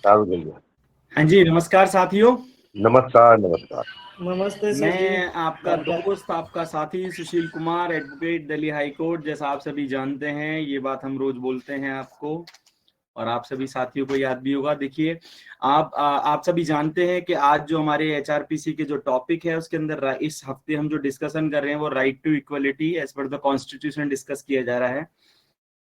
चालू करिए। हाँ जी, नमस्कार साथियों। नमस्कार नमस्कार। नमस्ते सर जी। मैं आपका दोस्त, आपका साथी Sushil Kumar, advocate, Delhi high court. जैसा आप सभी जानते हैं, ये बात हम रोज बोलते हैं आपको, और आप सभी साथियों को याद भी होगा। देखिए, आप सभी जानते हैं कि आज जो हमारे एचआरपीसी के जो टॉपिक है, उसके अंदर इस हफ्ते हम जो डिस्कशन कर रहे हैं वो right to equality as per the constitution discuss किया जा रहा है।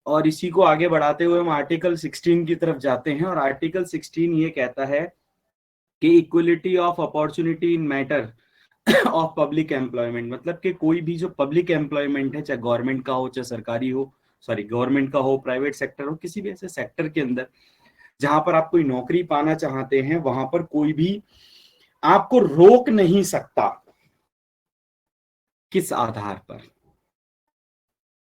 और इसी को आगे बढ़ाते हुए हम आर्टिकल 16 की तरफ जाते हैं। और आर्टिकल 16 ये कहता है कि equality of opportunity in matter of public employment, मतलब कि कोई भी जो पब्लिक एम्प्लॉयमेंट है, चाहे गवर्नमेंट का हो, चाहे सरकारी हो, सॉरी गवर्नमेंट का हो, प्राइवेट सेक्टर हो, किसी भी ऐसे सेक्टर के अंदर जहां पर आप कोई नौकरी पाना चाहते हैं, वहां पर कोई भी आपको रोक नहीं सकता। किस आधार पर?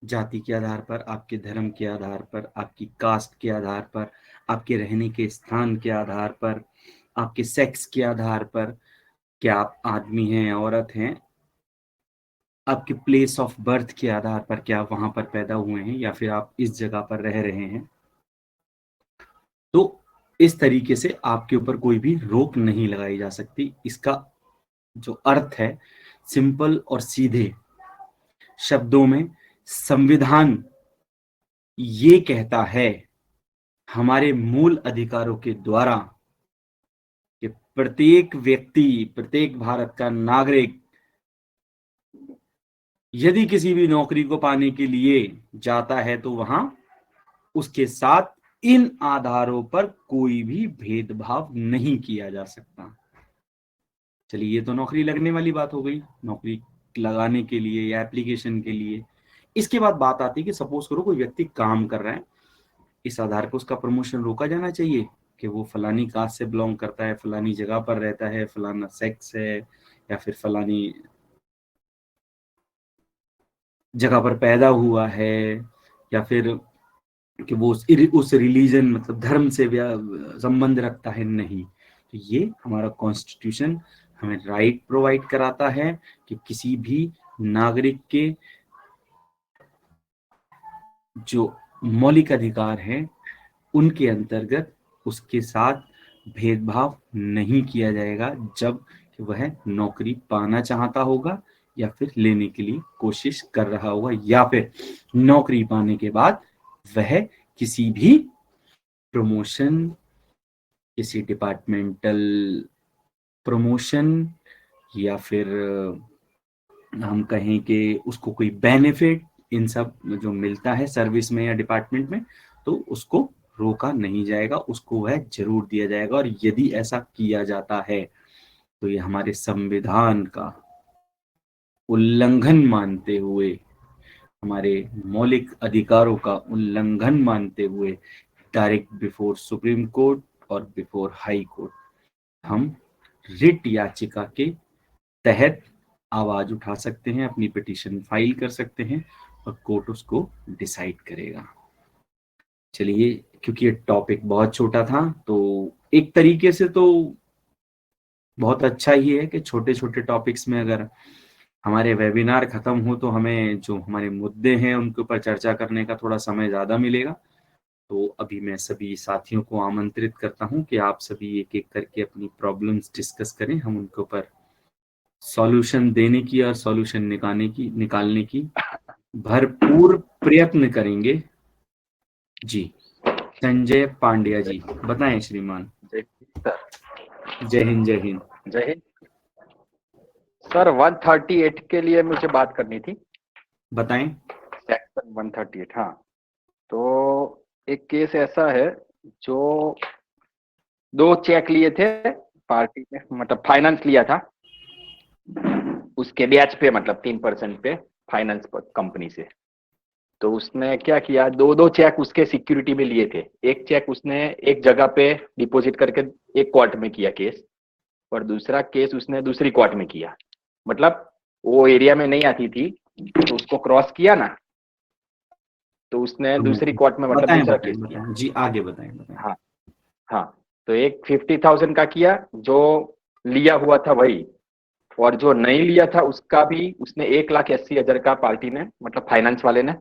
जाति के आधार पर, आपके धर्म के आधार पर, आपकी कास्ट के आधार पर, आपके रहने के स्थान के आधार पर, आपके सेक्स के आधार पर, क्या आप आदमी हैं, औरत हैं, आपके प्लेस ऑफ बर्थ के आधार पर, क्या आप वहां पर पैदा हुए हैं या फिर आप इस जगह पर रह रहे हैं। तो इस तरीके से आपके ऊपर कोई भी रोक नहीं लगाई जा सकती। इसका जो अर्थ है, सिंपल और सीधे शब्दों में, संविधान ये कहता है हमारे मूल अधिकारों के द्वारा कि प्रत्येक व्यक्ति, प्रत्येक भारत का नागरिक यदि किसी भी नौकरी को पाने के लिए जाता है तो वहां उसके साथ इन आधारों पर कोई भी भेदभाव नहीं किया जा सकता। चलिए, ये तो नौकरी लगने वाली बात हो गई, नौकरी लगाने के लिए या एप्लीकेशन के लिए। इसके बाद बात आती है कि सपोज करो कोई व्यक्ति काम कर रहा है, इस आधार पर उसका प्रमोशन रोका जाना चाहिए कि वो फलानी कास्ट से बिलोंग करता है, फलानी जगह पर रहता है, फलाना सेक्स है, या फिर फलानी जगह पर पैदा हुआ है, या फिर कि वो उस रिलीजन, मतलब धर्म से संबंध रखता है। नहीं, तो ये हमारा कॉन्स्टिट्यूशन हमें राइट प्रोवाइड कराता है कि किसी भी नागरिक के जो मौलिक अधिकार हैं उनके अंतर्गत उसके साथ भेदभाव नहीं किया जाएगा जब वह नौकरी पाना चाहता होगा या फिर लेने के लिए कोशिश कर रहा होगा, या फिर नौकरी पाने के बाद वह किसी भी प्रमोशन, किसी डिपार्टमेंटल प्रमोशन, या फिर हम कहें कि उसको कोई बेनिफिट, इन सब जो मिलता है सर्विस में या डिपार्टमेंट में, तो उसको रोका नहीं जाएगा, उसको वह जरूर दिया जाएगा। और यदि ऐसा किया जाता है तो ये हमारे संविधान का उल्लंघन मानते हुए, हमारे मौलिक अधिकारों का उल्लंघन मानते हुए, डायरेक्ट बिफोर सुप्रीम कोर्ट और बिफोर हाई कोर्ट हम रिट याचिका के तहत आवाज उठा सकते हैं, अपनी पिटीशन फाइल कर सकते हैं, और कोर्ट उसको डिसाइड करेगा। चलिए, क्योंकि ये टॉपिक बहुत छोटा था तो एक तरीके से तो बहुत अच्छा ही है कि छोटे छोटे टॉपिक्स में अगर हमारे वेबिनार खत्म हो तो हमें जो हमारे मुद्दे हैं उनके ऊपर चर्चा करने का थोड़ा समय ज्यादा मिलेगा। तो अभी मैं सभी साथियों को आमंत्रित करता हूं कि आप सभी एक एक करके अपनी प्रॉब्लम्स डिस्कस करें, हम उनके ऊपर सॉल्यूशन देने की और सॉल्यूशन निकालने की भरपूर प्रयत्न करेंगे। जी, संजय पांड्या जी, बताएं श्रीमान। जय हिंद। जय हिंद। जय हिंद सर। 138 के लिए मुझे बात करनी थी। बताएं। सेक्शन 138। हाँ, तो एक केस ऐसा है जो 2 चेक लिए थे पार्टी ने, मतलब फाइनेंस लिया था उसके ब्याज पे, मतलब 3% पे फाइनेंस कंपनी से। तो उसने क्या किया, 2 चेक उसके सिक्योरिटी में लिए थे। एक चेक उसने एक जगह पे डिपॉजिट करके एक कोर्ट में किया केस, और दूसरा केस उसने दूसरी कोर्ट में किया। मतलब वो एरिया में नहीं आती थी तो उसको क्रॉस किया ना, तो उसने दूसरी कोर्ट में मतलब दूसरा केस किया। जी, आगे बताएं। हाँ हाँ, तो एक 50,000 का किया, जो लिया हुआ था वही, और जो नहीं लिया था उसका भी उसने 1,80,000 का पार्टी ने, मतलब फाइनेंस वाले ने,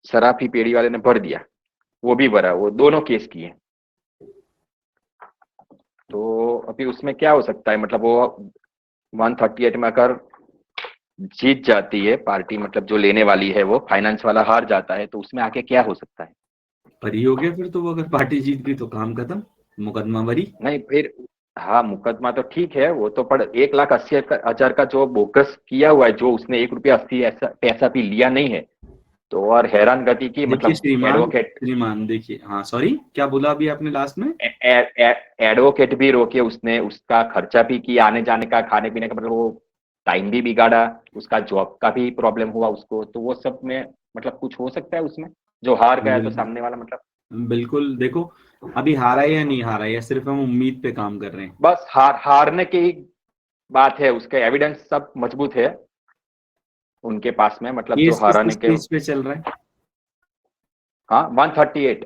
सराफी पेड़ी वाले ने भर दिया। वो भी भरा, वो दोनों केस किए। तो अभी उसमें क्या हो सकता है, मतलब वो 138 में अगर जीत जाती है पार्टी, मतलब जो लेने वाली है वो फाइनेंस वाला हार जाता है, तो उसमें आके क्या हो सकता है? पर ही हो गया फिर तो, वो अगर पार्टी जीत गई तो काम खत्म, मुकदमा बरी। नहीं फिर, हाँ मुकदमा तो ठीक है वो तो, पर 1,80,000 का जो बोगस किया हुआ है, जो उसने 1 रुपया 80 ऐसा पैसा भी लिया नहीं है, तो और हैरान गति की, देखिए मतलब एडवोकेट, श्रीमान देखिए, हाँ सॉरी क्या बोला अभी आपने लास्ट में? एडवोकेट भी रोके उसने, उसका खर्चा भी किया, आने जाने का, खाने पीने का, मतलब वो टाइम भी बिगाड़ा, उसका जॉब का भी प्रॉब्लम हुआ उसको, तो वो सब में मतलब कुछ हो सकता है उसमें, जो हार गया तो बिल्कुल सामने वाला, मतलब बिल्कुल, देखो अभी हारा है या नहीं हारा है, या सिर्फ हम उम्मीद पे काम कर रहे हैं? बस हारने की ही बात है, उसके एविडेंस सब मजबूत है उनके पास में, मतलब जो केस किस हाराने के। स्टेज पे चल रहा है? हाँ 138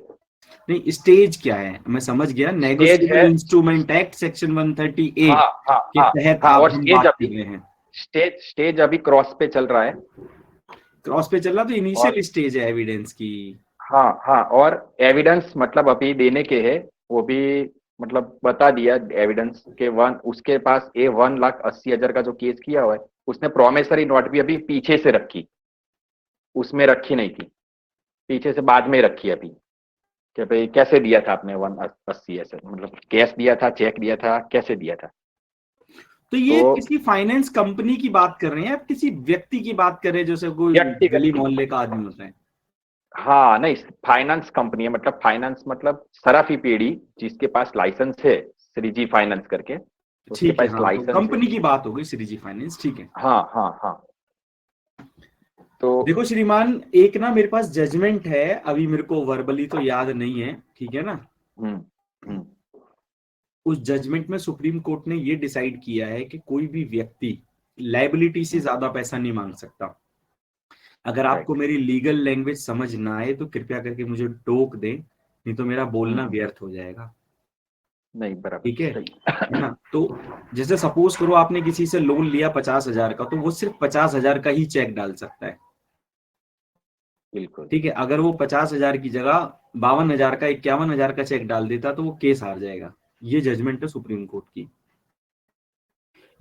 नहीं, स्टेज क्या है, मैं समझ गया, स्टेज नेगोशिएबल है। इंस्ट्रूमेंट एक्ट सेक्शन 130A हाँ हाँ के हाँ तहत हाँ, आप और हम स्टेज बात कर अभी, रहे हैं। स्टेज अभी क्रॉस पे चल रहा है। क्रॉस पे चल रहा तो और इनिशियल स्टेज है एविडेंस की। हाँ हाँ, और एविडेंस मतलब अभी देने के है, वो भी मतलब बता दिया एविडेंस के, उसके पास 1,80,000 का जो केस किया हुआ है, उसने प्रोमिसरी नोट भी अभी पीछे से रखी, उसमें रखी नहीं थी, पीछे से बाद में रखी अभी, कि भाई कैसे दिया था आपने 180 ऐसे, मतलब कैश दिया था, चेक दिया था, कैसे दिया था। तो ये तो किसी फाइनेंस कंपनी की बात कर रहे हैं, आप किसी व्यक्ति की बात कर रहे हैं, जैसे कोई व्यक्ति गली व्यक्ति, मोहल्ले का आदमी होता है? हाँ नहीं, फाइनेंस कंपनी है, मतलब फाइनेंस मतलब सराफी पीढ़ी, जिसके पास लाइसेंस है, श्रीजी फाइनेंस करके, उसके ठीक है, पास हाँ तो लाइसेंस है। कंपनी की बात हो गई श्रीजी फाइनेंस, ठीक है। हाँ हाँ हाँ। तो देखो श्रीमान, एक ना मेरे पास जजमेंट है, अभी मेरे को वर्बली तो याद नहीं है, ठीक है ना? हम्म हम्म उस जजमेंट में सुप्रीम कोर्ट ने ये डिसाइड किया है कि कोई भी व्यक्ति लायबिलिटी से ज्यादा पैसा नहीं मांग सकता। अगर आपको राइट। मेरी लीगल लैंग्वेज समझ ना आए तो कृपया करके मुझे टोक दें, नहीं तो मेरा बोलना हम्म, व्यर्थ हो जाएगा। नहीं बराबर ठीक है सही। ना? तो जैसे सपोज करो आपने किसी से लोन लिया 50,000 का, तो वो सिर्फ 50,000 का ही चेक डाल सकता है। बिल्कुल। ठीक है, अगर वो 50,000 की जगह 52,000 का, 51,000 का चेक डाल देता तो वो केस हार जाएगा। ये जजमेंट है सुप्रीम कोर्ट की।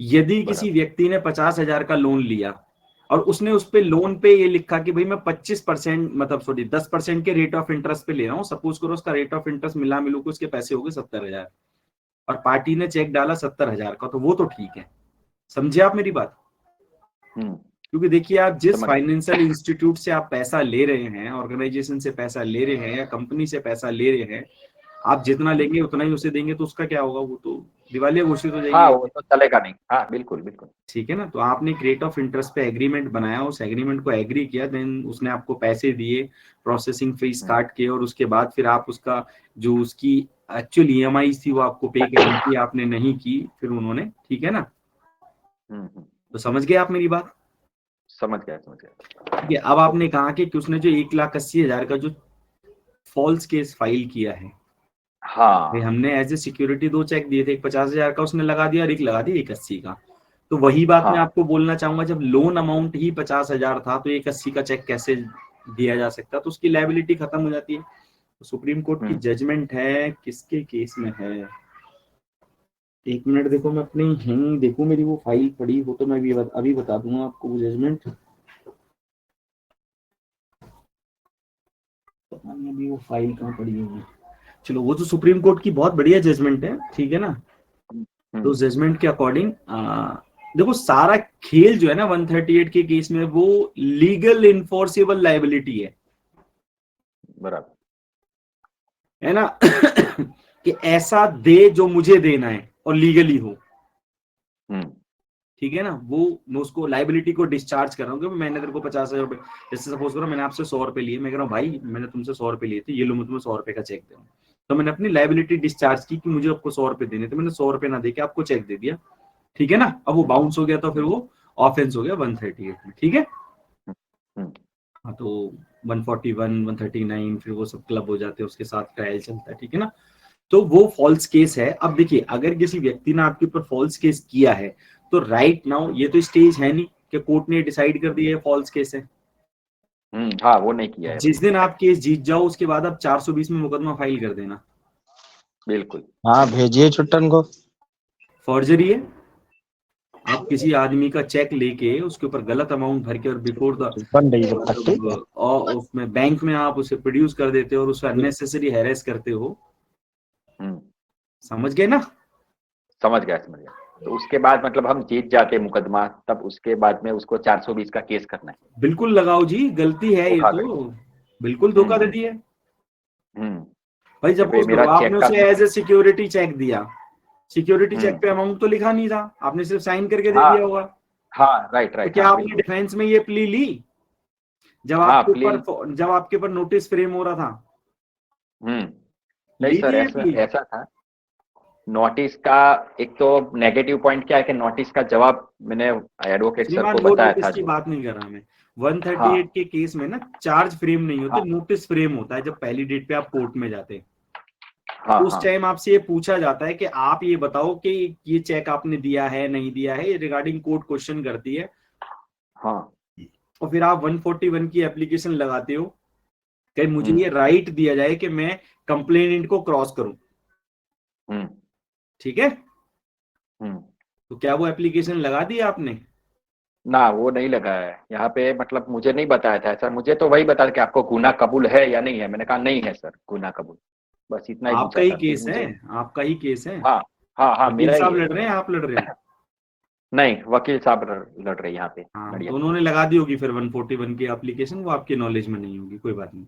यदि किसी बराबर। व्यक्ति ने 50,000 का लोन लिया और उसने उस पे लोन पे ये लिखा कि भाई मैं 25%, मतलब सॉरी 10% के रेट ऑफ इंटरेस्ट पे ले रहा हूँ, सपोज करो उसका रेट ऑफ इंटरेस्ट मिला मिलू को उसके पैसे हो गए 70,000, और पार्टी ने चेक डाला 70,000 का, तो वो तो ठीक है। समझे आप मेरी बात? हम्म, क्योंकि देखिए, आप जिस समझ गया। फाइनेंशियल इंस्टीट्यूट से आप पैसा ले रहे हैं, ऑर्गेनाइजेशन से पैसा ले रहे हैं या कंपनी से पैसा ले रहे हैं, आप जितना हम्म, लेंगे उतना ही उसे देंगे, तो उसका क्या होगा? वो तो दिवालिया घोषित हो हाँ जाएंगे। वो तो चलेगा नहीं, हाँ बिल्कुल बिल्कुल। ठीक है ना? तो आपने एक रेट ऑफ इंटरेस्ट पे एग्रीमेंट बनाया, उस एग्रीमेंट को एग्री किया, देन उसने आपको पैसे दिए, प्रोसेसिंग फीस हम्म काट के, और उसके बाद फिर आप उसका जो उसकी एक्चुअल ईएमआई थी वो आपको पे करनी थी, आपने नहीं की, फिर उन्होंने, ठीक है ना? हम्म, तो समझ गए आप मेरी बात? समझ गया समझ गया। ठीक है, अब आपने कहा कि उसने जो 1,80,000 का जो फॉल्स केस फाइल किया है, भाई हाँ हमने एज ए सिक्योरिटी दो चेक दिए थे, एक 50,000 का उसने लगा दिया और एक लगा दिया 1,80 का। तो वही बात मैं हाँ। आपको बोलना चाहूंगा, जब लोन अमाउंट ही 50,000 था तो 1,80 का चेक कैसे दिया जा सकता? तो उसकी लायबिलिटी खत्म हो जाती है। तो सुप्रीम कोर्ट की हम्म जजमेंट है, किसके केस में है? एक मिनट देखो, मैं अपनी ही देखूं, मेरी वो फाइल पड़ी हो तो मैं भी अभी बता दूंगा आपको वो जजमेंट। पता नहीं अभी वो फाइल कहाँ पड़ी होगी। चलो, वो तो सुप्रीम कोर्ट की बहुत बढ़िया जजमेंट है, ठीक है ना? तो हम्म, जजमेंट के अकॉर्डिंग देखो, सारा खेल जो है ना 138 के केस में, वो लीगल इन्फोर्सेबल लाइबिलिटी बराबर। है ना? कि ऐसा दे जो मुझे देना है और लीगली हो। हम्म ठीक है ना? वो मैं उसको लाइबिलिटी को डिस्चार्ज कर रहा हूँ कि मैंने तेरे को 50,000 रुपए, जैसे सपोज करो मैंने आपसे 100 रुपए लिए, मैं कह रहा हूँ भाई मैंने तुमसे 100 रुपए लिए थे, ये लो मैं तुम्हें 100 रुपए का चेक दे रहा हूँ। तो मैंने अपनी लाइबिलिटी डिस्चार्ज की कि मुझे आपको 100 रुपए देने थे, मैंने 100 रुपए ना देके आपको चेक दे दिया। ठीक है ना? अब वो हम्म बाउंस हो गया, तो फिर हम्म वो ऑफेंस हो गया 138 में। ठीक है? हम्म, हाँ, तो 141, 139 फिर वो सब क्लब हो जाते हैं, उसके साथ ट्रायल चलता है। ठीक है ना? तो वो फॉल्स केस है। अब देखिए, अगर किसी व्यक्ति ने आपके ऊपर फॉल्स केस किया है, तो राइट नाउ ये तो स्टेज है नहीं कि कोर्ट ने डिसाइड कर दिया है फॉल्स केस है। हाँ वो नहीं किया है अभी। जिस दिन आप केस जीत जाओ उसके बाद आप 420 में मुकदमा फाइल कर देना। बिल्कुल। हाँ भेजिए छुट्टन को। फॉर्जरी है। आप किसी आदमी का चेक लेके उसके ऊपर गलत अमाउंट भर के और बिफोर द बन रही है पट्टी। और उसमें बैंक में आप उसे प्रोड्यूस कर देते हो और उसका अननेसेसरी हैरेस करते हो। समझ गए ना? समझ गया। तो उसके बाद मतलब हम जीत जाते मुकदमा, तब उसके बाद में उसको 420 का केस करना है। बिल्कुल लगाओ जी, गलती है ये तो, बिल्कुल धोखा दे दिया। भाई जब मेरा आपने चेक उसे एज ए सिक्योरिटी चेक दिया, सिक्योरिटी चेक पे अमाउंट तो लिखा नहीं था, आपने सिर्फ साइन करके दे दिया होगा। हाँ राइट तो क्या आपने डिफेंस में ये प्ली ली जब आपके ऊपर नोटिस फ्रेम हो रहा था? नहीं सर, ऐसा था। नोटिस का एक तो नेगेटिव पॉइंट क्या है कि नोटिस का जवाब मैंने एडवोकेट सर को बताया था। की बात नहीं कर रहा मैं, 138 के केस में ना चार्ज फ्रेम नहीं होते, नोटिस फ्रेम होता है जब पहली डेट पे आप कोर्ट में जाते हैं। उस टाइम आपसे ये पूछा जाता है कि आप ये बताओ कि ये चेक आपने दिया है नहीं दिया है, रिगार्डिंग कोर्ट क्वेश्चन करती है। और फिर आप 141 की एप्लीकेशन लगाते हो कि मुझे ये राइट दिया जाए कि मैं कंप्लेनेंट को क्रॉस करूं। ठीक है, तो क्या वो एप्लीकेशन लगा दी आपने? ना, वो नहीं लगा है यहाँ पे। मतलब मुझे नहीं बताया था सर, मुझे तो वही बताया कि आपको गुनाह कबूल है या नहीं है। मैंने कहा नहीं है सर, गुनाह कबूल, बस इतना ही आपका ही केस है, आपका ही केस है। हाँ मेरा साहब लड़ रहे हैं, आप लड़ रहे हो? नहीं, वकील साहब लड़ रहे हैं यहाँ पे। तो उन्होंने लगा दी होगी फिर 141 की एप्लीकेशन, वो आपके नॉलेज में नहीं होगी, कोई बात नहीं।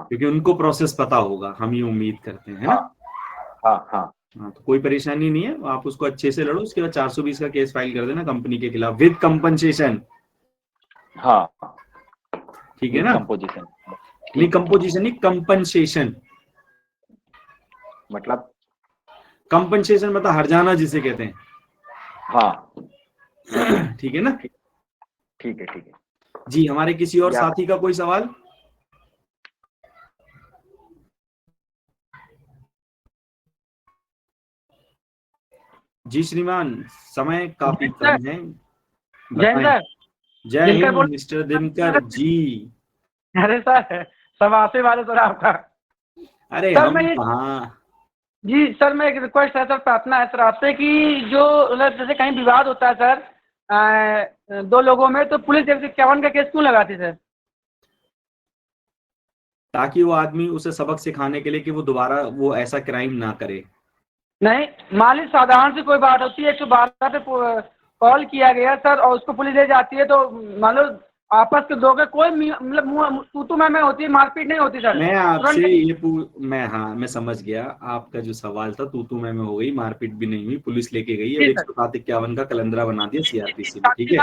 क्योंकि उनको प्रोसेस पता होगा, हम ये उम्मीद करते हैं, है ना? तो कोई परेशानी नहीं है, आप उसको अच्छे से लड़ो। उसके बाद 420 का केस फाइल कर देना कंपनी के खिलाफ विद कंपनसेशन। ठीक है ना? कंपोजिशन नहीं, कंपोजिशन नहीं, कंपनसेशन। मतलब कंपनसेशन मतलब हर्जाना जिसे कहते हैं। ठीक है ना? ठीक है जी। हमारे किसी और साथी का कोई सवाल? जी श्रीमान, समय काफी कम है। जय हिंद मिस्टर दिनकर जी। अरे सर, सब आसे वाले सर आपका। अरे सर, हम कहाँ जी सर, मैं एक रिक्वेस्ट है सर, प्रार्थना है सर आपसे कि जो जैसे कहीं विवाद होता है सर दो लोगों में, तो पुलिस 151 का केस क्यों लगाती सर? ताकि वो आदमी उसे सबक सिखाने के लिए कि वो दोबारा वो ऐसा क्राइम ना करे। नहीं, मान लीजिए साधारण सी कोई बात होती है, 112 पे कॉल किया गया सर और उसको पुलिस ले जाती है, तो मान लो आपस के दो के कोई मतलब तू मैं होती है, मारपीट नहीं होती सर। मैं आपसे ये मैं समझ गया आपका जो सवाल था। तू मैं हो गई, मारपीट भी नहीं हुई, पुलिस लेके गई और 107-51 का कलंदरा बना दिया सीआरपीसी में। ठीक है,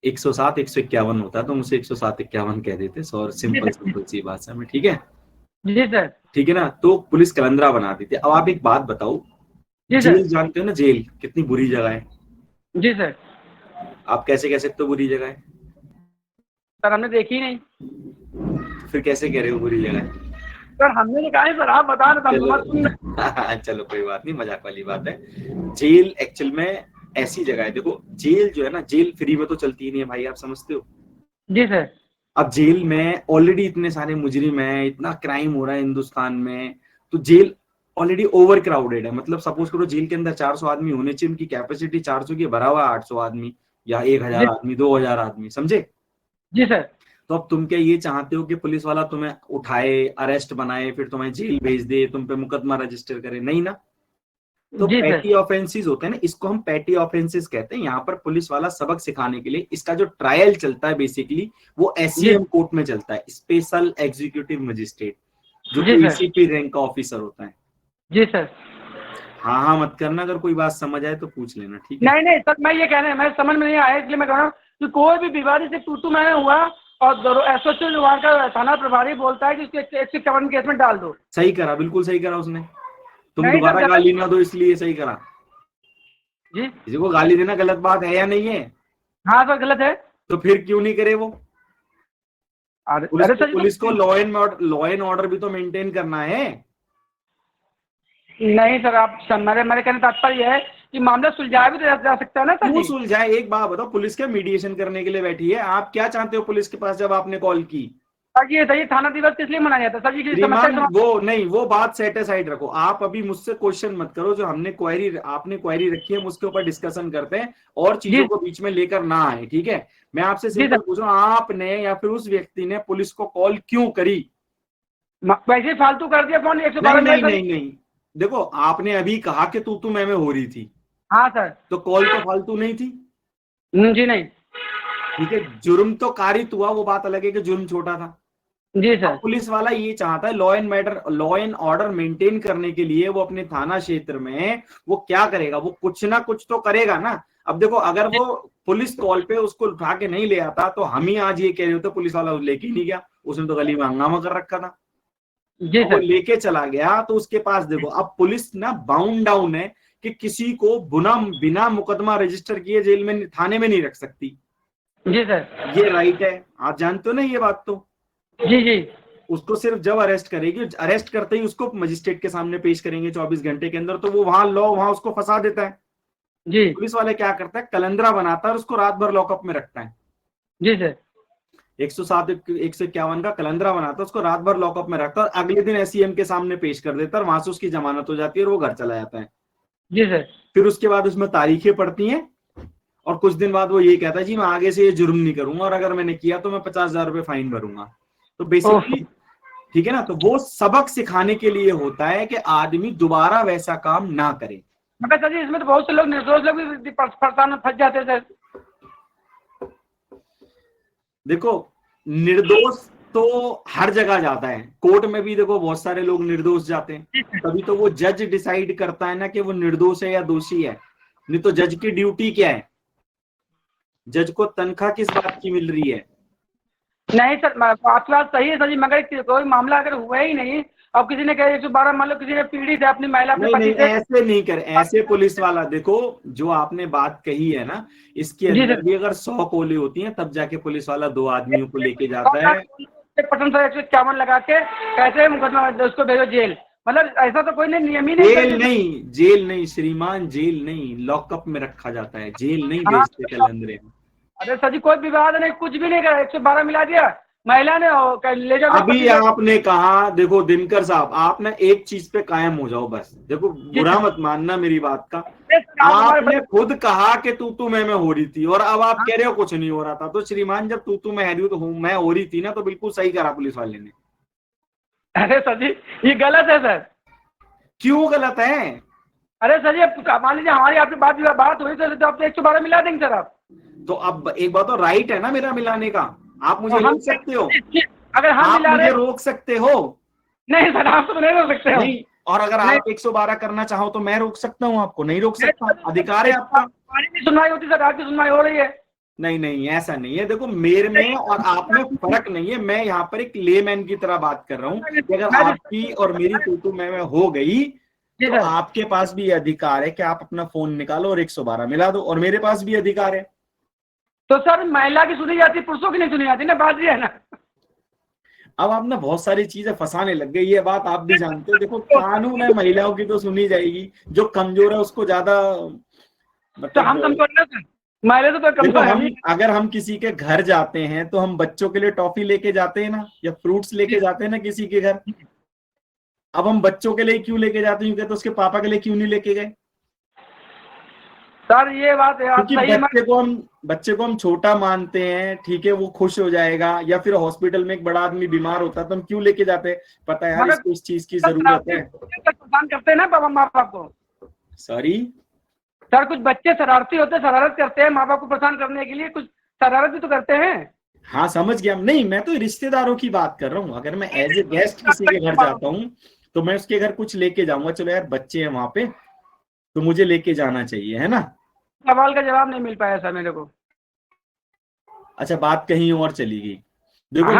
107-151 होता है, तो मुझे 107-51 कह देते। और सिंपल सी बात है। ठीक है जी सर, ठीक है ना? तो पुलिस कलंदरा बना दी थी। अब आप एक बात बताओ, जेल जानते हो ना, जेल कितनी बुरी जगह है? जी सर। आप कैसे कह सकते हो बुरी जगह है? सर हमने देखी नहीं। फिर कैसे कह रहे हो बुरी जगह है? सर हमने कहा है सर, आप बता रहे। चलो कोई बात नहीं, मजाक वाली बात है। जेल एक्चुअल में ऐसी जगह है, देखो जेल जो है ना, जेल फ्री में तो चलती ही नहीं है भाई, आप समझते हो? जी सर। अब जेल में ऑलरेडी इतने सारे मुजरिम हैं, इतना क्राइम हो रहा है हिंदुस्तान में, तो जेल ऑलरेडी ओवर क्राउडेड है। मतलब सपोज करो जेल के अंदर 400 आदमी होने चाहिए, उनकी कैपेसिटी 400 की भरा हुआ 800 आदमी या 1000 आदमी, 2000 आदमी, समझे? जी सर। तो अब तुम क्या ये चाहते हो कि पुलिस वाला तुम्हें उठाए, अरेस्ट बनाए, फिर तुम्हें जेल भेज दे, तुम पे मुकदमा रजिस्टर करे? नहीं ना। तो पैटी ऑफेंसेस होते हैं ना, इसको हम पैटी ऑफेंसेस कहते हैं। यहाँ पर पुलिस वाला सबक सिखाने के लिए, इसका जो ट्रायल चलता है बेसिकली वो एससीएम कोर्ट में चलता है, स्पेशल एग्जीक्यूटिव मजिस्ट्रेट, जो कि एसीपी रैंक का ऑफिसर होता है। जी सर। हाँ मत करना, अगर कोई बात समझ आए तो पूछ लेना। ठीक है? नहीं सर, मैं ये कहने मैं समझ में नहीं आया, इसलिए मैं कह रहा हूँ कि कोई भी विवाद से तू मैं हुआ और एसओसी वहाँ का थाना प्रभारी बोलता है कि उसके 151 केस में डाल दो। सही करा, बिल्कुल सही करा उसने। तुम दोबारा गाली ना दो, इसलिए सही करा जी। किसी को गाली देना गलत बात है या नहीं है? हाँ सर, गलत है। तो फिर क्यों नहीं करे वो? पुलिस को लॉ एंड ऑर्डर भी तो मेंटेन करना है। नहीं सर, आप मेरे कहने तात्पर्य है कि मामला सुलझाया भी जा सकता है ना सर। क्यों सुलझाए? एक बात बताओ, पुलिस क्या मीडिएशन करने के लिए बैठी है? आप क्या चाहते हो पुलिस के पास जब आपने कॉल की? सर जी ये थाना दिवस किस लिए मनाया जाता है सर जी? की समस्या श्रीमान वो नहीं, वो बात सेट असाइड रखो। आप अभी मुझसे क्वेश्चन मत करो, जो हमने क्वेरी आपने क्वेरी रखी है हम उसके ऊपर डिस्कशन करते हैं, और चीजों जी को बीच में लेकर ना आए, ठीक है? मैं आपसे जी सिंपल सर, पूछ रहा हूँ, आपने या फिर उस व्यक्ति ने पुलिस को कॉल क्यों करी? वैसे ही फालतू कर दिया फोन, नहीं 112 नहीं मिला सर। नहीं नहीं, देखो आपने अभी कहा कि तू मैं हो रही थी, हाँ सर। तो कॉल तो फालतू नहीं थी, जी नहीं। ठीक है? जुर्म तो कारित हुआ, वो बात अलग है कि जुर्म छोटा था। जी अब सर। पुलिस वाला ये चाहता है लॉ एंड ऑर्डर मेंटेन करने के लिए, वो अपने थाना क्षेत्र में वो क्या करेगा, वो कुछ ना कुछ तो करेगा ना। अब देखो, अगर वो पुलिस कॉल पे उसको उठा के नहीं ले आता तो हम ही आज ये कह रहे होते पुलिस वाला लेके ही नहीं गया, उसने तो गली में हंगामा कर रखा था। जी वो सर। लेके चला गया तो उसके पास देखो, अब पुलिस ना बाउंड डाउन है कि किसी को बिना मुकदमा रजिस्टर किए जेल में थाने में नहीं रख सकती। जी सर। ये राइट है, आप जानते हो ना ये बात। तो जी जी। उसको सिर्फ जब अरेस्ट करेगी, अरेस्ट करते ही उसको मजिस्ट्रेट के सामने पेश करेंगे 24 घंटे के अंदर, तो वो वहां उसको फंसा देता है। जी पुलिस वाले क्या करता है, कलंदरा बनाता है और उसको रात भर लॉकअप में रखता है। जी सर। 107 151 का कलंदरा बनाता है, उसको रात भर लॉकअप में रखता है और अगले दिन एसईएम के सामने पेश कर देता है, वहां से उसकी जमानत हो जाती है और वो घर चला जाता है। जी सर। फिर उसके बाद उसमें तारीखें पड़ती हैं और कुछ दिन बाद वो ये कहता है जी मैं आगे से ये जुर्म नहीं करूंगा, और अगर मैंने किया तो मैं 50,000 रुपए फाइन भरूंगा। तो बेसिकली, ठीक है ना, तो वो सबक सिखाने के लिए होता है कि आदमी दोबारा वैसा काम ना करे। मगर सर जी इसमें तो बहुत से लोग निर्दोष लोग भी परेशान फंस जाते हैं सर। देखो, निर्दोष तो हर जगह जाता है, कोर्ट में भी देखो बहुत सारे लोग निर्दोष जाते हैं, तभी तो वो जज डिसाइड करता है ना कि वो निर्दोष है या दोषी है। नहीं तो जज की ड्यूटी क्या है? जज को तनख्वाह किस बात की मिल रही है? नहीं सर, आपकी बात सही है सर जी, मगर कोई मामला अगर हुआ ही नहीं, अब किसी ने कहा 112, मान लो किसी ने पीड़ित है अपनी महिला अपने नहीं पति नहीं, से। ऐसे नहीं कर, ऐसे पुलिस वाला देखो, जो आपने बात कही है ना, इसके जी अंदर सर। भी अगर 100 कोले होती हैं तब जाके पुलिस वाला 2 आदमियों को लेके जाता है। पटन सर 151 लगा के कैसे मुकदमा उसको भेजो जेल, मतलब ऐसा तो कोई नहीं, नियम ही नहीं जेल सर। नहीं, जेल नहीं श्रीमान, जेल नहीं, लॉकअप में रखा जाता है, जेल नहीं हाँ, भेजते कलंदरे में। अरे सर जी कोई विवाद नहीं, कुछ भी नहीं करा, 112 मिला दिया महिला ने और ले जाओ अपने अभी पति से। आपने कहा, देखो दिनकर साहब, आप ना एक चीज पे कायम हो जाओ बस, देखो बुरा मत मानना मेरी बात का। आपने खुद कहा कि तू मैं हो रही थी, और अब आप कह रहे हो कुछ नहीं हो रहा था। तो श्रीमान, जब तू मैं मैं हो रही थी ना, तो बिल्कुल सही करा पुलिस वाले ने। अरे सर जी ये गलत है सर। क्यों गलत है? अरे सर जी अब मान लीजिए हमारी आपकी बात हुई तो आप 112 मिला देंगे सर आप। तो अब एक बात, तो राइट है ना मेरा मिलाने का, आप मुझे रोक सकते हो, अगर हम आप मिला मुझे रहे। रोक सकते हो। नहीं सर आप तो नहीं रोक सकते हो। नहीं, और अगर आप 112 करना चाहो तो मैं रोक सकता हूँ, आपको नहीं रोक सकता, अधिकार है आपका। हमारी भी सुनवाई होती सर, आपकी सुनवाई हो रही है। नहीं नहीं, ऐसा नहीं है। देखो, मेरे में और आप में फर्क नहीं है, मैं यहाँ पर एक लेमैन की तरह बात कर रहा हूँ कि अगर आपकी और मेरी तू मैं हो गई तो आपके पास भी अधिकार है कि आप अपना फोन निकालो और 112 मिला दो, और मेरे पास भी अधिकार है। तो सर महिला की सुनी जाती, पुरुषों की नहीं सुनी जाती ना, बात ये है ना। अब आप ना बहुत सारी चीजें फंसाने लग गई, ये बात आप भी जानते हो। देखो, कानून है, महिलाओं की तो सुनी जाएगी, जो कमजोर है उसको ज्यादा, तो हम कमजोर ना सर, महिला तो कमजोर है। अगर हम किसी के घर जाते हैं तो हम बच्चों के लिए टॉफी लेके जाते हैं ना, या फ्रूट्स लेके जाते हैं ना किसी के घर। अब हम बच्चों के लिए क्यों लेके जाते हैं, तो उसके पापा के लिए क्यों नहीं लेके गए? सर ये बात है, क्योंकि बच्चे को हम छोटा मानते हैं, ठीक है, वो खुश हो जाएगा। या फिर हॉस्पिटल में एक बड़ा आदमी बीमार होता है तो हम क्यों लेके जाते हैं, पता है यार इसको इस चीज की जरूरत है। परेशान करते हैं ना पापा माँ बाप को। सॉरी सर, कुछ बच्चे शरारती होते हैं, शरारत करते हैं, माँ बाप को परेशान करने के लिए कुछ शरारत भी तो करते हैं। हाँ समझ गया, नहीं मैं तो रिश्तेदारों की बात कर रहा हूँ। अगर मैं एज ए गेस्ट किसी के घर जाता हूँ तो मैं उसके घर कुछ लेके जाऊंगा, चलो यार बच्चे हैं वहां पे तो मुझे लेके जाना चाहिए, है ना। सवाल का जवाब नहीं मिल पाया सर मेरे को। अच्छा, बात कहीं और चली गई। देखो,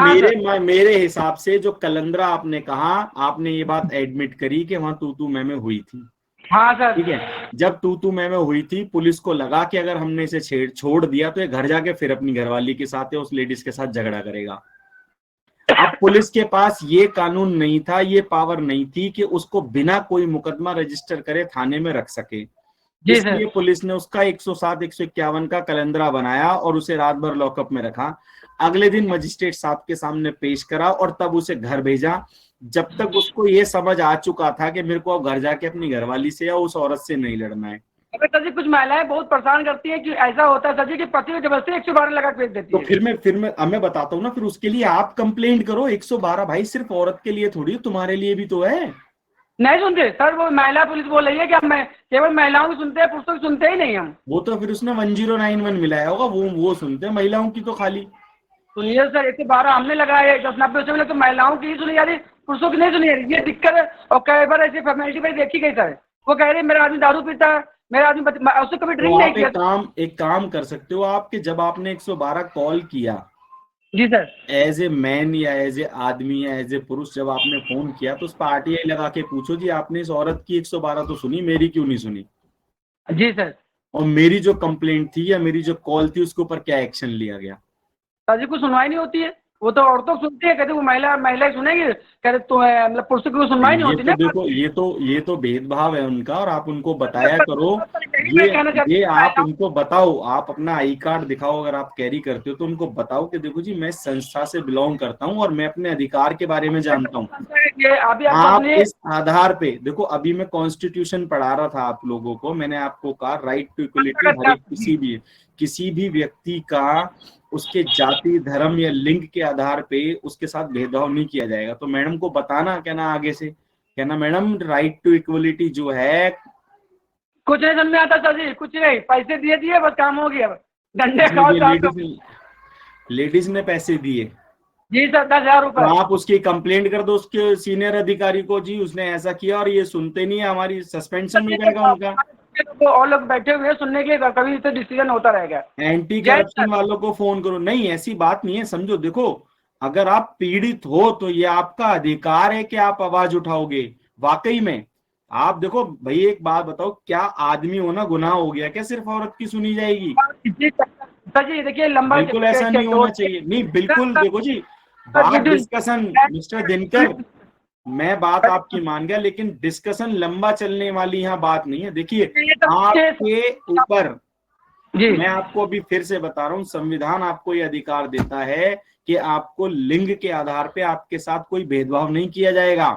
हाँ, मेरे हिसाब से जो कलंदरा आपने कहा, आपने ये बात एडमिट करी कि वहां तू मैं हुई थी। हाँ सर। ठीक है, जब तू मैं हुई थी, पुलिस को लगा कि अगर हमने इसे छोड़ दिया तो ये घर जाके फिर अपनी घरवाली के साथ या उस लेडीज के साथ झगड़ा करेगा। अब पुलिस के पास ये कानून नहीं था, ये पावर नहीं थी कि उसको बिना कोई मुकदमा रजिस्टर करे थाने में रख सके। जी सर। इसलिए पुलिस ने उसका 107 151 का कैलेंडरा बनाया और उसे रात भर लॉकअप में रखा। अगले दिन मजिस्ट्रेट साहब के सामने पेश करा और तब उसे घर भेजा, जब तक उसको ये समझ आ चुका था कि मेरे को अब घर जाके अपनी घरवाली से या उस औरत से नहीं लड़ना है। अगर सर जी कुछ महिलाएं बहुत परेशान करती हैं कि ऐसा होता है सर जी कि पति को जबरदस्ती 112 लगा के भेज देती तो है। फिर मैं बताता हूँ ना, फिर उसके लिए आप कंप्लेंट करो 112। भाई सिर्फ औरत के लिए थोड़ी, तुम्हारे लिए भी तो है। नहीं सुनते सर, वो महिला पुलिस बोल रही है कि हम केवल महिलाओं की सुनते हैं, पुरुषों की सुनते ही नहीं हम। वो तो फिर उसने 1091 मिलाया होगा, वो सुनते हैं, महिलाओं की तो खाली। सुनिए सर, 112 हमने लगाए 1090 उसमें तो महिलाओं की ही सुनी जा रही, पुरुषों की नहीं सुनी जा रही, ये दिक्कत है। और कई बार ऐसी फॉर्मेलिटी पर देखी गई सर, वो कह रही मेरा आदमी दारू पीता है, मेरा आदमी उसने कभी ड्रिंक तो नहीं आप किया। एक काम कर सकते हो आपके, जब आपने 112 कॉल किया जी सर। एज ए मैन या एज ए आदमी या एज ए पुरुष, जब आपने फोन किया तो उस पर RTI लगा के पूछो जी आपने इस औरत की 112 तो सुनी, मेरी क्यों नहीं सुनी, जी सर। और मेरी जो कंप्लेंट थी या मेरी जो कॉल थी उसके ऊपर क्या एक्शन लिया गया। सर जी कुछ सुनवाई नहीं होती है, वो तो औरतों को सुनती है, कहते वो महिला ही सुनेगी, कहते तो मतलब पुरुषों की सुनवाई नहीं ये होती तो ना। देखो, ये तो भेदभाव है उनका, और आप उनको बताया करो। मैं कहना चाहता ये हूँ, आप उनको बताओ, आप अपना आई कार्ड दिखाओ, अगर आप कैरी करते हो तो उनको बताओ कि देखो जी मैं इस संस्था से बिलोंग करता हूँ और मैं अपने अधिकार के बारे में जानता हूँ। ये अभी आप अपने इस आधार पे देखो, अभी मैं कॉन्स्टिट्यूशन पढ़ा रहा था आप लोगों को, मैंने आपको कहा राइट टू इक्वलिटी हर एक किसी भी व्यक्ति का उसके जाति, धर्म या लिंग के आधार पे उसके साथ भेदभाव नहीं किया जाएगा। तो मैडम को बताना, कहना आगे से, कहना मैडम राइट टू इक्वलिटी जो है। कुछ नहीं समझ में आता सर जी, कुछ नहीं, पैसे दिए बस काम हो गया, डंडे खाओ लेडीज ने पैसे दिए जी सर, 10,000 तो रुपए। आप उसकी कंप्लेंट कर दो उसके सीनियर अधिकारी को, जी उसने ऐसा किया और ये सुनते नहीं है, हमारी सस्पेंशन हो जाएगा उनका। तो और लोग बैठे हुए हैं सुनने के लिए, कभी तो डिसीजन होता रहेगा। एंटी करप्शन वालों को फोन करो। नहीं ऐसी बात नहीं है, समझो, देखो अगर आप पीड़ित हो तो ये आपका अधिकार है कि आप आवाज उठाओगे। वाकई में आप देखो भाई, एक बात बताओ, क्या आदमी होना गुनाह हो गया क्या, सिर्फ औरत की सुनी जाएगी? सर जी देखिए लंबा बिल्कुल ऐसा नहीं होना चाहिए। नहीं बिल्कुल, देखो जी बात डिस्कशन, मिस्टर दिनकर मैं बात आपकी मान गया, लेकिन डिस्कशन लंबा चलने वाली यहाँ बात नहीं है। देखिए आपके ऊपर, मैं आपको अभी फिर से बता रहा हूँ, संविधान आपको ये अधिकार देता है कि आपको लिंग के आधार पे आपके साथ कोई भेदभाव नहीं किया जाएगा।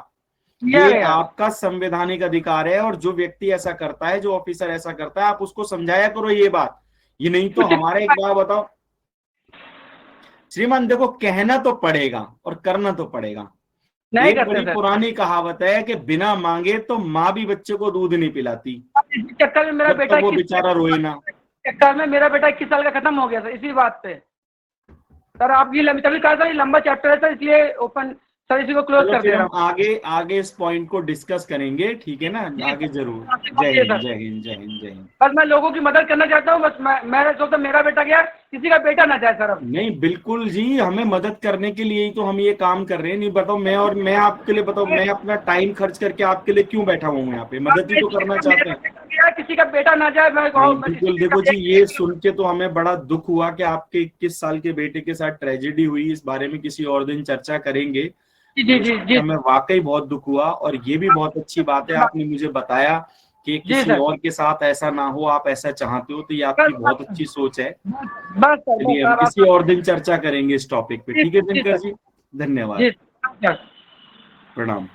ये आपका संवैधानिक अधिकार है, और जो व्यक्ति ऐसा करता है, जो ऑफिसर ऐसा करता है, आप उसको समझाया करो ये बात। ये नहीं तो हमारा एक बात बताओ श्रीमान, देखो कहना तो पड़ेगा और करना तो पड़ेगा। एक बड़ी पुरानी कहावत है कि बिना मांगे तो माँ भी बच्चे को दूध नहीं पिलाती। चक्कर में मेरा बेटा, वो बेचारा रोए ना। चक्कर में मेरा बेटा 21 साल का खत्म हो गया सर, इसी बात पे। सर आपकी तभी कहा सर लंबा चैप्टर है सर, इसलिए ओपन सर इसी को क्लोज कर दे रहा हूं। आगे इस पॉइंट को डिस्कस करेंगे, ठीक है ना, आगे जरूर। जय हिंद, जय हिंद, जय हिंद, जय हिंद। बस मैं लोगों की मदद करना चाहता हूँ, बस मैं सोचता मेरा बेटा गया, किसी का बेटा ना जाए सर। अब नहीं बिल्कुल जी, हमें मदद करने के लिए ही तो हम ये काम कर रहे हैं। नहीं बताओ, मैं आपके लिए बताओ, मैं अपना टाइम खर्च करके आपके लिए क्यों बैठा हुआ हूँ यहाँ पे? मदद ही तो करना चाहते हैं। किसी का बेटा ना जाए। बिल्कुल, देखो जी ये सुन के तो हमें बड़ा दुख हुआ कि आपके 21 साल के बेटे के साथ ट्रेजेडी हुई। इस बारे में किसी और दिन चर्चा करेंगे। जी, हमें वाकई बहुत दुख हुआ, और ये भी बहुत अच्छी बात है आपने मुझे बताया कि किसी और के साथ ऐसा ना हो, आप ऐसा चाहते हो, तो ये आपकी बहुत अच्छी सोच है। चलिए हम किसी और दिन चर्चा करेंगे इस टॉपिक पे, ठीक है दिनकर जी, धन्यवाद, प्रणाम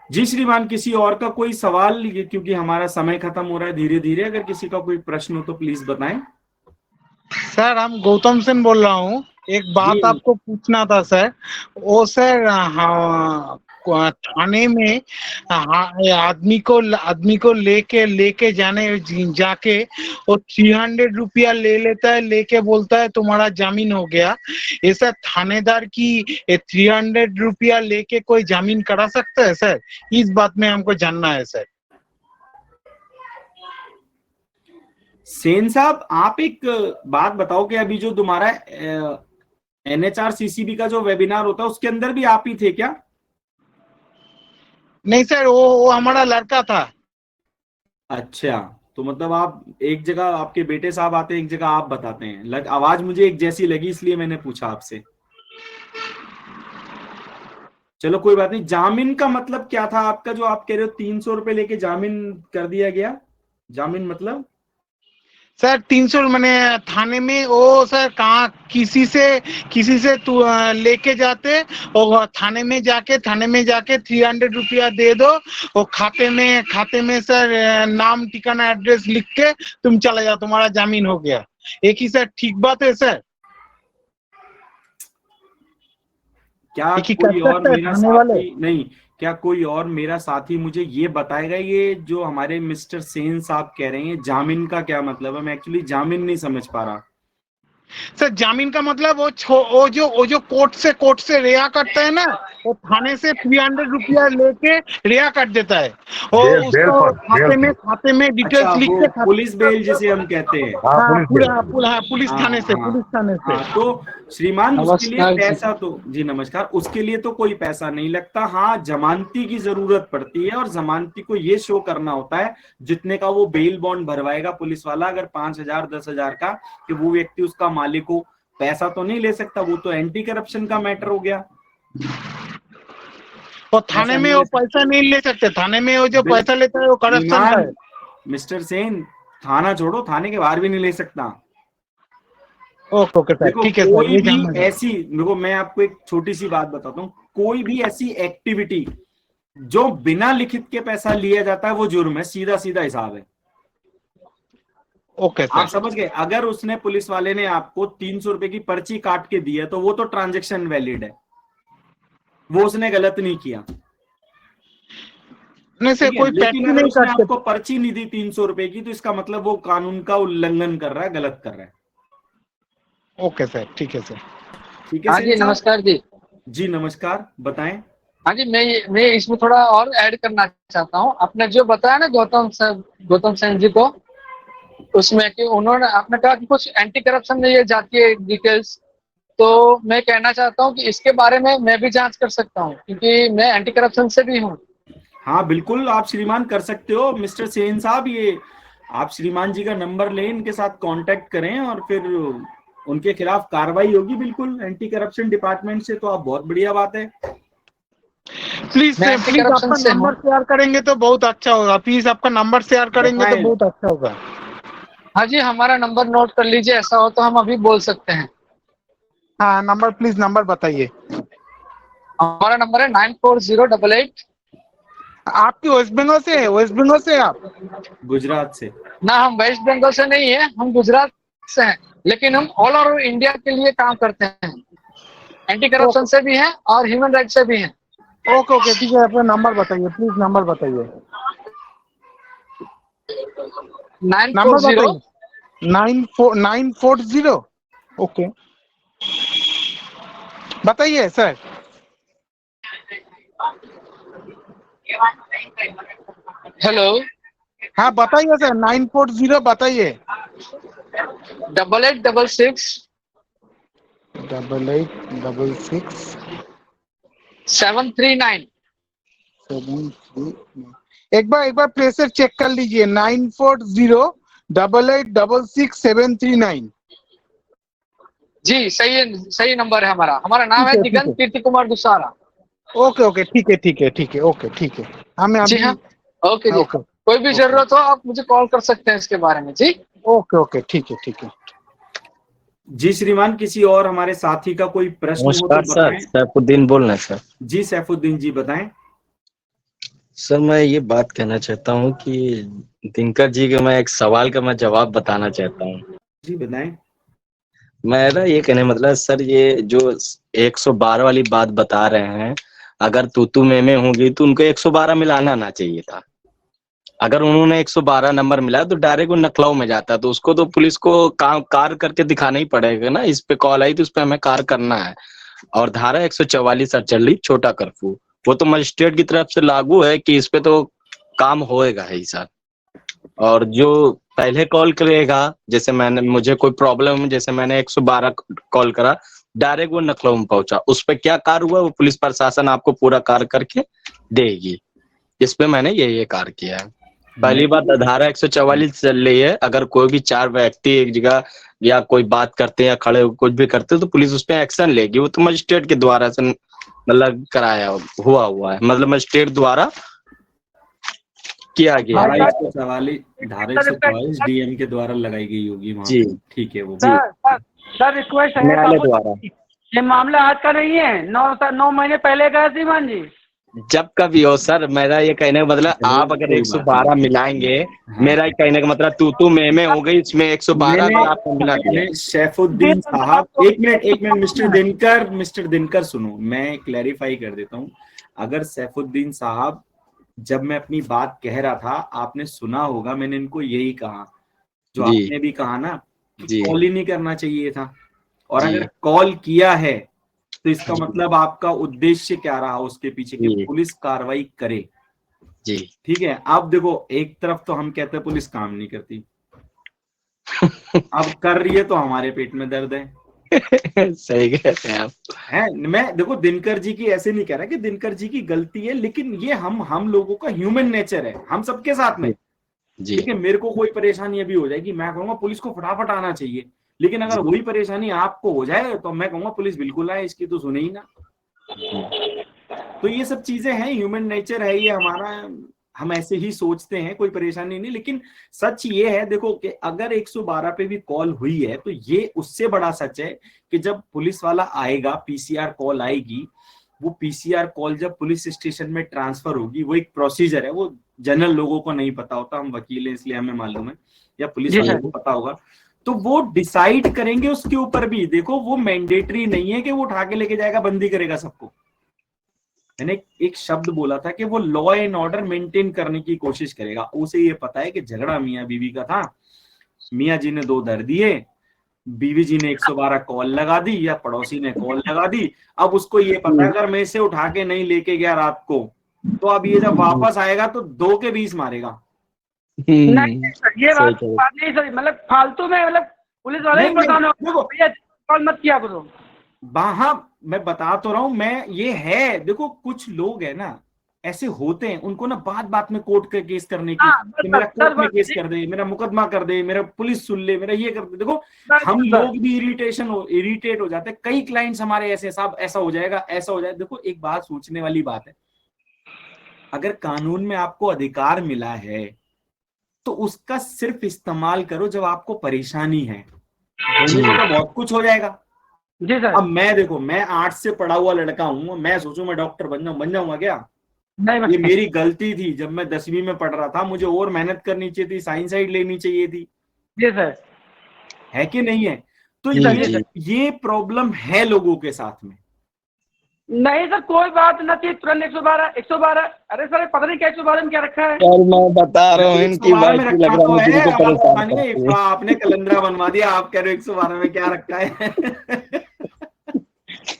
जी। श्रीमान किसी और का कोई सवाल, क्योंकि हमारा समय खत्म हो रहा है धीरे धीरे, अगर किसी का कोई प्रश्न हो तो प्लीज बताएं। सर हम गौतम सिंह बोल रहा हूँ, एक बात आपको पूछना था सर। वो सर थाने में आदमी को लेके जाके वो 300 रुपया ले लेता है, लेके बोलता है तुम्हारा जामीन हो गया। ऐसा थानेदार की 300 रुपया लेके कोई जामीन करा सकता है सर? इस बात में हमको जानना है सर। सेन साहब आप एक बात बताओ कि अभी जो तुम्हारा NHRCCB का जो वेबिनार होता है उसके अंदर भी आप ही थे क्या? नहीं सर, वो हमारा लड़का था। अच्छा, तो मतलब आप एक जगह आपके बेटे साहब आते हैं, एक जगह आप बताते हैं। आवाज मुझे एक जैसी लगी इसलिए मैंने पूछा आपसे। चलो कोई बात नहीं। जामीन का मतलब क्या था आपका, जो आप कह रहे हो 300 रुपए लेके जामीन कर दिया गया? जामीन मतलब सर 300 मैंने थाने में वो सर कहाँ किसी से तू लेके जाते और थाने में जाके 300 रुपया दे दो और खाते में सर नाम ठिकाना एड्रेस लिख के तुम चले जाओ, तुम्हारा जामीन हो गया। एक ही सर ठीक बात है सर? क्या एक ही कोई कर और सकता है मेरा थाने वाले? साथी नहीं, क्या कोई और मेरा साथी मुझे ये बताएगा ये जो हमारे मिस्टर सेन साहब कह रहे हैं जामीन का क्या मतलब है? मैं एक्चुअली जामीन नहीं समझ पा रहा। सर जामीन का मतलब वो जो कोर्ट से रिहा करता है ना, वो थाने से 300 रुपया लेके रिहा कर देता है और बेल उसको पर खाते में डिटेल्स अच्छा, लिख वो के पुलिस बेल जिसे हम कहते हैं। हाँ हाँ पुलिस पूरा बेल। पुलिस हाँ, थाने से हाँ, तो श्रीमान उसके लिए नमस्कार जी। पैसा तो जी नमस्कार, उसके लिए तो कोई पैसा नहीं लगता। हाँ, जमानती की जरूरत पड़ती है और जमानती को ये शो करना होता है जितने का वो बेल बॉन्ड भरवाएगा पुलिस वाला, अगर 5,000 10,000 का, कि वो व्यक्ति उसका मालिक हो। पैसा तो नहीं ले सकता, वो तो एंटी करप्शन का मैटर हो गया। और थाने में वो पैसा नहीं ले सकते, थाने में वो जो पैसा लेता है वो करप्शन का है। मिस्टर सेन, थाना छोड़ो, थाने के बाहर भी नहीं ले सकता। ओके सर, देखो, ठीक है सर, कोई ये भी जानना है। ऐसी, देखो मैं आपको एक छोटी सी बात बताता हूँ, कोई भी ऐसी एक्टिविटी जो बिना लिखित के पैसा लिया जाता है वो जुर्म है, सीधा सीधा हिसाब है। ओके आप सर, समझ गए? अगर उसने, पुलिस वाले ने आपको 300 रुपए की पर्ची काट के दी है तो वो तो ट्रांजेक्शन वैलिड है, वो उसने गलत नहीं किया। नहीं सर, ठीक है, कोई लेकिन पैसे अगर नहीं उसने काटते। आपको पर्ची नहीं दी 300 रुपए की, तो इसका मतलब वो कानून का उल्लंघन कर रहा है, गलत कर रहा है। ओके सर, ठीक है सर। ठीक है हाँ जी, सेन साहब? नमस्कार जी। जी नमस्कार, बताएं। हाँ जी, मैं इसमें थोड़ा और ऐड करना चाहता हूँ। आपने जो बताया ना गौतम सेन जी को, उसमें कि उन्होंने आपने कहा कि कुछ एंटी करप्शन में ये जाती है डिटेल्स, तो मैं कहना चाहता हूँ कि इसके बारे में मैं भी जांच कर सकता हूँ क्योंकि मैं एंटी करप्शन से भी हूँ। हाँ बिल्कुल, आप श्रीमान कर सकते हो। मिस्टर सेन साहब, ये आप श्रीमान जी का नंबर लें, इनके साथ कांटेक्ट करें और फिर उनके खिलाफ कार्रवाई होगी बिल्कुल एंटी करप्शन डिपार्टमेंट से। तो आप, बहुत बढ़िया बात है। प्लीज मैं प्लीज anti-corruption आपका से हूँ। नंबर शेयर करेंगे तो बहुत अच्छा होगा। प्लीज आपका नंबर शेयर करेंगे तो बताएं। बहुत अच्छा होगा। हाँ जी, हमारा नंबर नोट कर लीजिए, ऐसा हो तो हम अभी बोल सकते हैं। हाँ नंबर, प्लीज नंबर बताइए। हमारा नंबर है 9408। आपकी वेस्ट बंगाल से है? वेस्ट बंगाल से आप? गुजरात से। ना, हम वेस्ट बंगाल से नहीं है, हम गुजरात से हैं, लेकिन हम ऑल ओवर इंडिया के लिए काम करते हैं। एंटी करप्शन से भी हैं और ह्यूमन राइट से भी हैं। ओके ओके, ठीक है, अपना नंबर बताइए, प्लीज नंबर बताइए। नंबर 940। बताइए। 940। ओके, बताइए सर। हेलो। हाँ बताइए सर, 940 बताइए। 8866 8866 739। 739। एक बार प्रेशर चेक कर लीजिए। 9408866 जी, सही नंबर है हमारा। हमारा नाम है ठीक है, दिगंत कीर्ति कुमार दुसारा। ओके ओके, ठीक है, ओके ठीक है। हमें जी अभी हाँ, ओके जी। ओके कोई भी जरूरत हो आप मुझे कॉल कर सकते हैं इसके बारे में। जी ओके, ठीक है। जी श्रीमान, किसी और हमारे साथी का कोई प्रश्न हो तो नमस्कार सर, बताएं। सैफुद्दीन बोल रहे हैं सर। जी सैफुद्दीन जी, बताएं। सर मैं ये बात कहना चाहता हूँ कि दिनकर जी के मैं एक सवाल का मैं जवाब बताना चाहता हूँ। जी बताएं। मेरा ये कहने मतलब सर, ये जो 112 वाली बात बता रहे हैं, अगर तू में होगी तो उनको 112 मिलाना आना चाहिए था। अगर उन्होंने 112 नंबर मिला तो डायरेक्ट वो नखलऊ में जाता, तो उसको तो पुलिस को काम कार करके दिखाना ही पड़ेगा ना। इस पे कॉल आई तो उस पे हमें कार करना है। और धारा 144 सर चल रही, छोटा कर्फ्यू, वो तो मजिस्ट्रेट की तरफ से लागू है कि इस पे तो काम होएगा ही सर। और जो पहले कॉल करेगा, जैसे मुझे कोई प्रॉब्लम, जैसे मैंने 112 कॉल करा, डायरेक्ट वो नखलऊ में पहुंचा, उस पे क्या कार्य हुआ वो पुलिस प्रशासन आपको पूरा कार्य करके देगी। इस पे मैंने ये कार्य किया है। पहली बात, धारा 144 चल रही है, अगर कोई भी 4 व्यक्ति एक जगह या कोई बात करते हैं या खड़े कुछ भी करते हैं तो पुलिस उस पर एक्शन लेगी। वो तो मजिस्ट्रेट के द्वारा से मतलब कराया हुआ है, मतलब मजिस्ट्रेट द्वारा किया गया। धारा 144 डीएम के द्वारा लगाई गई होगी वहाँ जी। पे। ठीक है वो सर रिक्वेस्ट है न्यायालय द्वारा। ये मामला आज का नहीं है, 9 महीने पहले का है श्रीमान जी। जब कभी हो सर, मेरा ये कहने का मतलब आप अगर 112 मिलाएंगे, मेरा ये कहने का मतलब तू मैं हो गई, इसमें 112 भी आपको मिला दिया। मैंने सैफुद्दीन साहब, एक मिनट मिस्टर दिनकर सुनो, मैं क्लैरिफाई कर देता हूँ। अगर सैफुद्दीन साहब, जब मैं अपनी बात कह रहा था, आपने सुना होगा, मैंने इनको यही कहा जो जी। आपने भी कहा ना, जी। कॉल ही नहीं करना चाहिए था, और जी। अगर कॉल किया है तो इसका मतलब आपका उद्देश्य क्या रहा उसके पीछे, कि जी। पुलिस कार्रवाई करे। जी। ठीक है, अब देखो, एक तरफ तो हम कहते हैं पुलिस काम नहीं करती, अब कर रही है तो हमारे पेट में दर्द है। सही कहते हैं आप। है, मैं देखो दिनकर जी की ऐसे नहीं कह रहा कि दिनकर जी की गलती है, लेकिन ये हम लोगों का ह्यूमन नेचर है, हम सबके साथ में। जी। ठीक है, मेरे को कोई परेशानी अभी हो जाएगी, मैं कहूंगा पुलिस को फटाफट आना चाहिए, लेकिन अगर वही परेशानी आपको हो जाए तो मैं कहूंगा पुलिस बिल्कुल आए, इसकी तो सुने ही ना। तो ये सब चीजें हैं, ह्यूमन नेचर है ये हमारा, हम ऐसे ही सोचते हैं, कोई परेशानी नहीं। लेकिन सच ये है, देखो, कि अगर 112 पे भी कॉल हुई है तो ये उससे बड़ा सच है कि जब पुलिस वाला आएगा, पीसीआर कॉल आएगी, वो पीसीआर कॉल जब पुलिस स्टेशन में ट्रांसफर होगी, वो एक प्रोसीजर है, वो जनरल लोगों को नहीं पता होता, हम वकील हैं इसलिए हमें मालूम है, या पुलिस वालों को पता होगा, तो वो डिसाइड करेंगे उसके ऊपर भी। देखो, वो मैंडेटरी नहीं है कि वो उठा के लेके जाएगा, बंदी करेगा सबको। मैंने एक शब्द बोला था कि वो लॉ एंड ऑर्डर मेंटेन करने की कोशिश करेगा। उसे ये पता है कि झगड़ा मियाँ बीवी का था, मियाँ जी ने 2 दर दिए, बीवी जी ने 112 कॉल लगा दी या पड़ोसी ने कॉल लगा दी। अब उसको ये पता है अगर मैं इसे उठा के नहीं लेके गया रात को, तो अब ये जब वापस आएगा तो 2 के 20 मारेगा। नहीं सर, ये बात नहीं सर, मतलब फालतू में, मतलब पुलिस वाले ही परेशान हो, देखो भैया कॉल मत किया करो। हाँ, मैं बता तो रहा हूं, मैं ये है, देखो कुछ लोग है ना ऐसे होते हैं, उनको ना बात बात में कोर्ट का केस करने की, कि मेरा कोर्ट में केस कर दे, मेरा मुकदमा कर दे, मेरा पुलिस सुन ले, मेरा ये कर दे। देखो, हम लोग भी इरिटेट हो जाते हैं। कई क्लाइंट्स हमारे ऐसे, साहब ऐसा हो जाएगा, ऐसा हो जाए। देखो, एक बात सोचने वाली बात है, अगर कानून में आपको अधिकार मिला है तो उसका सिर्फ इस्तेमाल करो जब आपको परेशानी है, तो बहुत कुछ हो जाएगा। जी सर। अब मैं देखो, मैं आर्ट्स से पढ़ा हुआ लड़का हूँ, मैं सोचूं मैं डॉक्टर बन जाऊंगा क्या? नहीं, ये मेरी गलती थी। जब मैं 10वीं में पढ़ रहा था, मुझे और मेहनत करनी चाहिए थी, साइंस साइड लेनी चाहिए थी। जी सर। है कि नहीं है? तो ये प्रॉब्लम है लोगों के साथ में। नहीं सर, कोई बात नहीं थी, तुरंत 112। अरे सर, पता नहीं क्या 112 में क्या रखा है। और मैं बता रहा हूँ, इनकी वाइफ की लग रहा है मुझे परेशान करती है। आपने कलंदरा बनवा दिया, आप कह रहे हो 112 में क्या रखा है।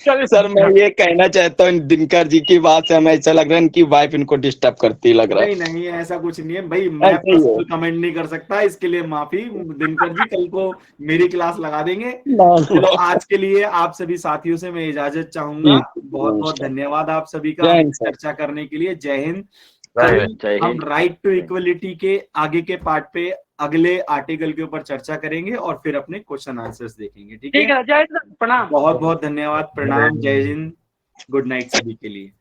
सर, मैं ये कहना चाहता हूँ, दिनकर जी की बात से हमें ऐसा लग रहा है इनकी वाइफ इनको डिस्टर्ब करती लग रहा है। नहीं, ऐसा कुछ नहीं है भाई, मैं पर्सनल कमेंट नहीं कर सकता, इसके लिए माफी। दिनकर जी कल को मेरी क्लास लगा देंगे। चलो, आज के लिए आप सभी साथियों से मैं इजाजत चाहूंगा। बहुत बहुत धन्यवाद आप सभी का चर्चा करने के लिए। जय हिंद। हम राइट टू इक्वलिटी के आगे के पार्ट पे अगले आर्टिकल के ऊपर चर्चा करेंगे और फिर अपने क्वेश्चन आंसर्स देखेंगे। ठीक है, जय हिंद, प्रणाम। बहुत बहुत धन्यवाद, प्रणाम, जय हिंद, गुड नाइट सभी के लिए।